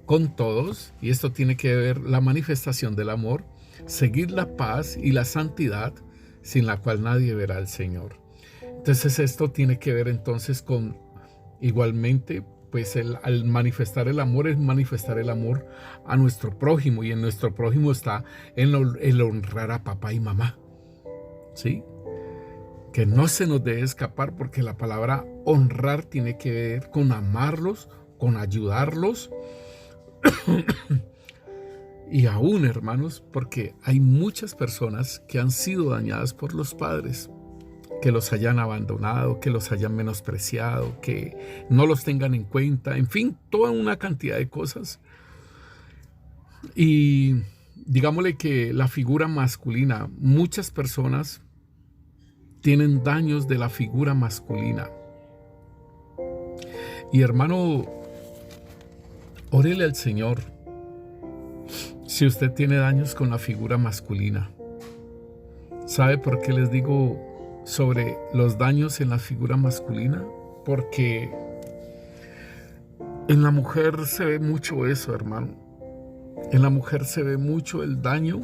con todos, y esto tiene que ver la manifestación del amor, seguir la paz y la santidad, sin la cual nadie verá al Señor. Entonces esto tiene que ver entonces con, igualmente, pues al manifestar el amor es manifestar el amor a nuestro prójimo, y en nuestro prójimo está el honrar a papá y mamá, ¿sí? Que no se nos debe escapar, porque la palabra honrar tiene que ver con amarlos, con ayudarlos. Y aún, hermanos, porque hay muchas personas que han sido dañadas por los padres. que los hayan abandonado, que los hayan menospreciado, que no los tengan en cuenta, en fin, toda una cantidad de cosas. Y digámosle que la figura masculina, muchas personas tienen daños de la figura masculina. Y hermano, órele al Señor si usted tiene daños con la figura masculina. ¿Sabe por qué les digo sobre los daños en la figura masculina? Porque en la mujer se ve mucho eso, hermano. En la mujer se ve mucho el daño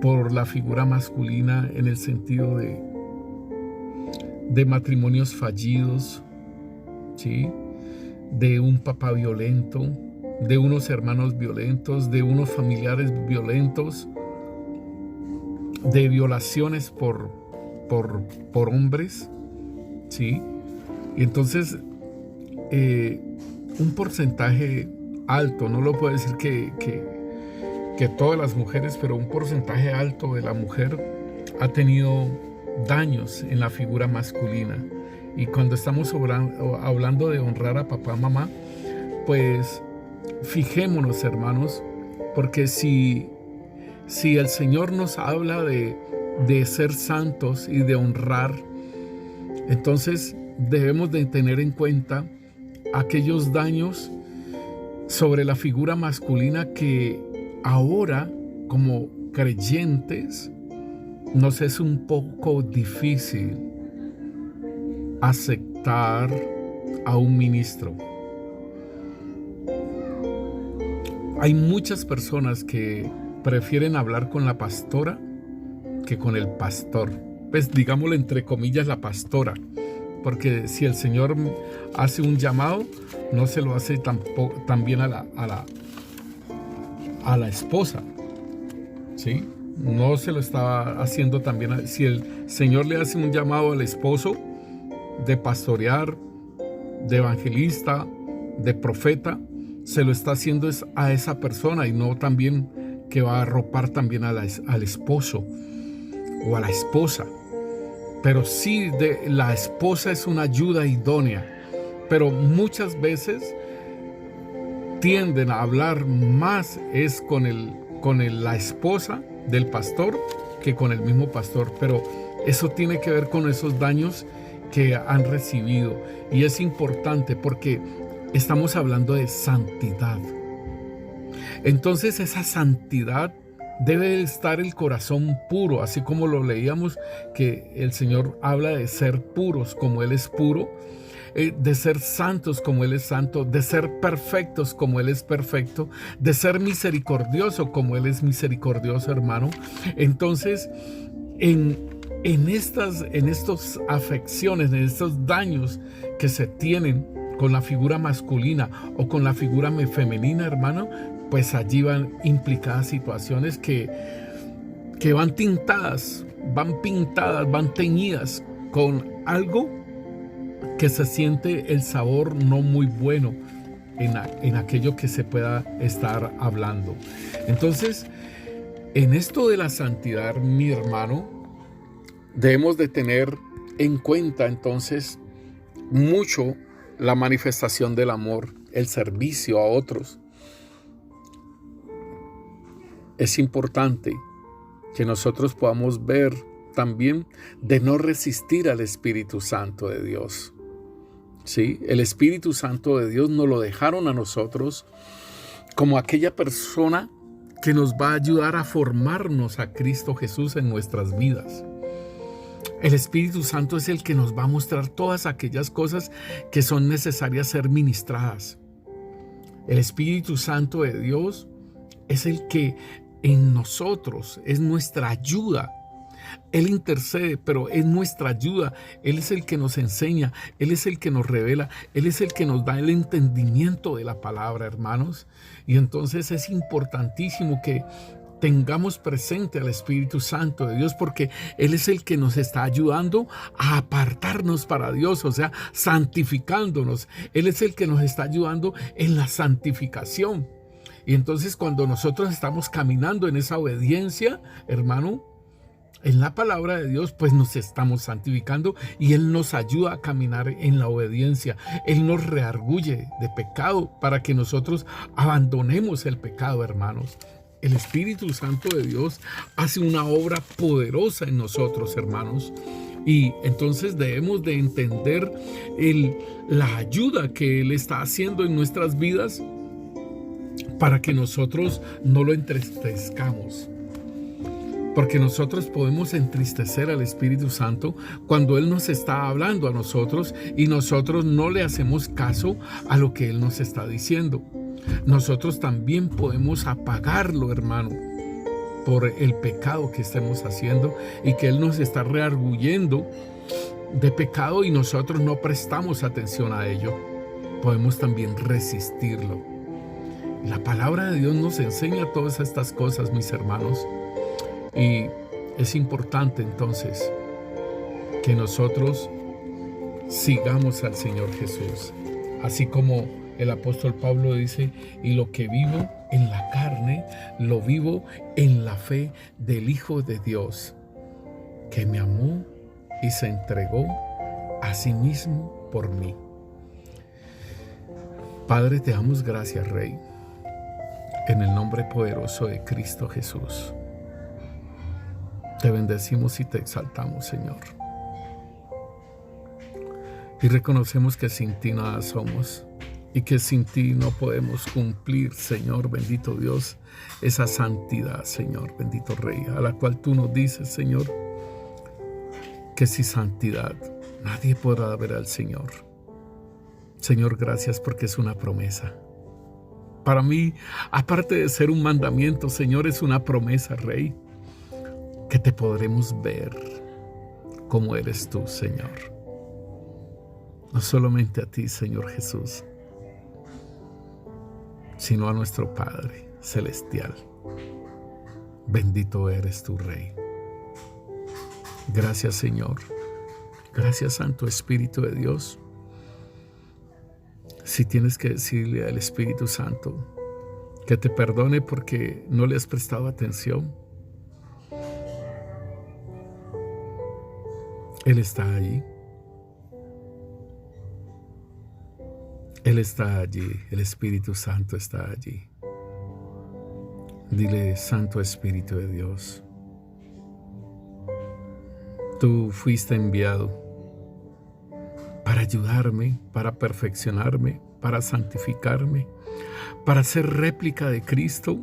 por la figura masculina en el sentido de matrimonios fallidos, ¿sí? De un papá violento, de unos hermanos violentos, de unos familiares violentos, de violaciones por hombres, ¿sí? Y entonces un porcentaje alto, no lo puedo decir que todas las mujeres, pero un porcentaje alto de la mujer ha tenido daños en la figura masculina. Y cuando estamos hablando de honrar a papá, mamá, pues fijémonos, hermanos, porque si el Señor nos habla de ser santos y de honrar, entonces debemos de tener en cuenta aquellos daños sobre la figura masculina que ahora, como creyentes, nos es un poco difícil aceptar a un ministro. Hay muchas personas que prefieren hablar con la pastora que con el pastor. Pues digámosle entre comillas la pastora, porque si el Señor hace un llamado, no se lo hace también a la esposa, ¿sí? No se lo está haciendo también. Si el Señor le hace un llamado al esposo de pastorear, de evangelista, de profeta, se lo está haciendo es a esa persona y no también que va a arropar también al esposo o a la esposa. Pero sí, la esposa es una ayuda idónea, pero muchas veces tienden a hablar más es con la esposa del pastor que con el mismo pastor, pero eso tiene que ver con esos daños que han recibido, y es importante porque estamos hablando de santidad. Entonces esa santidad debe estar el corazón puro, así como lo leíamos que el Señor habla de ser puros como Él es puro, de ser santos como Él es santo, de ser perfectos como Él es perfecto, de ser misericordioso como Él es misericordioso, hermano. Entonces, en estas afecciones, en estos daños que se tienen con la figura masculina o con la figura femenina, hermano, pues allí van implicadas situaciones que van tintadas, van pintadas, van teñidas con algo que se siente el sabor no muy bueno en aquello que se pueda estar hablando. Entonces, en esto de la santidad, mi hermano, debemos de tener en cuenta entonces mucho la manifestación del amor, el servicio a otros. Es importante que nosotros podamos ver también de no resistir al Espíritu Santo de Dios. ¿Sí? El Espíritu Santo de Dios nos lo dejaron a nosotros como aquella persona que nos va a ayudar a formarnos a Cristo Jesús en nuestras vidas. El Espíritu Santo es el que nos va a mostrar todas aquellas cosas que son necesarias ser ministradas. El Espíritu Santo de Dios es el que en nosotros es nuestra ayuda. Él intercede, pero es nuestra ayuda. Él es el que nos enseña, Él es el que nos revela, Él es el que nos da el entendimiento de la palabra, hermanos. Y entonces es importantísimo que tengamos presente al Espíritu Santo de Dios, porque Él es el que nos está ayudando a apartarnos para Dios, o sea, santificándonos. Él es el que nos está ayudando en la santificación. Y entonces cuando nosotros estamos caminando en esa obediencia, hermano, en la palabra de Dios, pues nos estamos santificando y Él nos ayuda a caminar en la obediencia. Él nos reargulle de pecado para que nosotros abandonemos el pecado, hermanos. El Espíritu Santo de Dios hace una obra poderosa en nosotros, hermanos. Y entonces debemos de entender la ayuda que Él está haciendo en nuestras vidas para que nosotros no lo entristezcamos. Porque nosotros podemos entristecer al Espíritu Santo cuando Él nos está hablando a nosotros y nosotros no le hacemos caso a lo que Él nos está diciendo. Nosotros también podemos apagarlo, hermano, por el pecado que estemos haciendo y que Él nos está rearguyendo de pecado y nosotros no prestamos atención a ello. Podemos también resistirlo. La palabra de Dios nos enseña todas estas cosas, mis hermanos. Y es importante entonces que nosotros sigamos al Señor Jesús. Así como el apóstol Pablo dice, y lo que vivo en la carne, lo vivo en la fe del Hijo de Dios, que me amó y se entregó a sí mismo por mí. Padre, te damos gracias, Rey, en el nombre poderoso de Cristo Jesús. Te bendecimos y te exaltamos, Señor. Y reconocemos que sin ti nada somos y que sin ti no podemos cumplir, Señor, bendito Dios, esa santidad, Señor, bendito Rey, a la cual tú nos dices, Señor, que sin santidad nadie podrá ver al Señor. Señor, gracias porque es una promesa. Para mí, aparte de ser un mandamiento, Señor, es una promesa, Rey, que te podremos ver como eres tú, Señor. No solamente a ti, Señor Jesús, sino a nuestro Padre Celestial. Bendito eres tu Rey. Gracias, Señor. Gracias, Santo Espíritu de Dios. Si tienes que decirle al Espíritu Santo que te perdone porque no le has prestado atención, Él está allí. Él está allí. El Espíritu Santo está allí. Dile, Santo Espíritu de Dios, tú fuiste enviado para ayudarme, para perfeccionarme, para santificarme, para ser réplica de Cristo,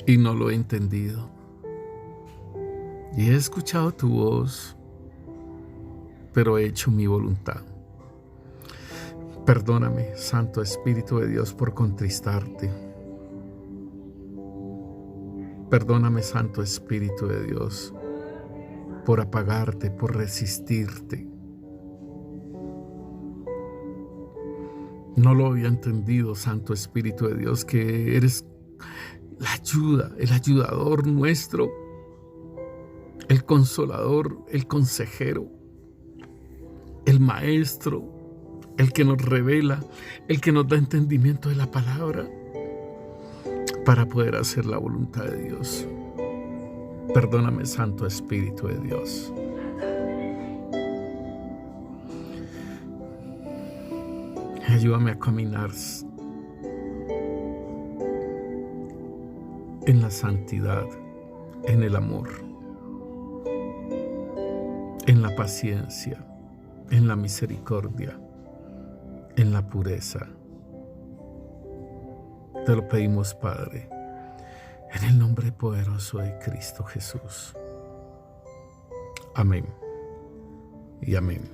y no lo he entendido. Y he escuchado tu voz, pero he hecho mi voluntad. Perdóname, Santo Espíritu de Dios, por contristarte. Perdóname, Santo Espíritu de Dios, por apagarte, por resistirte. No lo había entendido, Santo Espíritu de Dios, que eres la ayuda, el ayudador nuestro, el consolador, el consejero, el maestro, el que nos revela, el que nos da entendimiento de la palabra para poder hacer la voluntad de Dios. Perdóname, Santo Espíritu de Dios. Ayúdame a caminar en la santidad, en el amor, en la paciencia, en la misericordia, en la pureza. Te lo pedimos, Padre, en el nombre poderoso de Cristo Jesús. Amén y amén.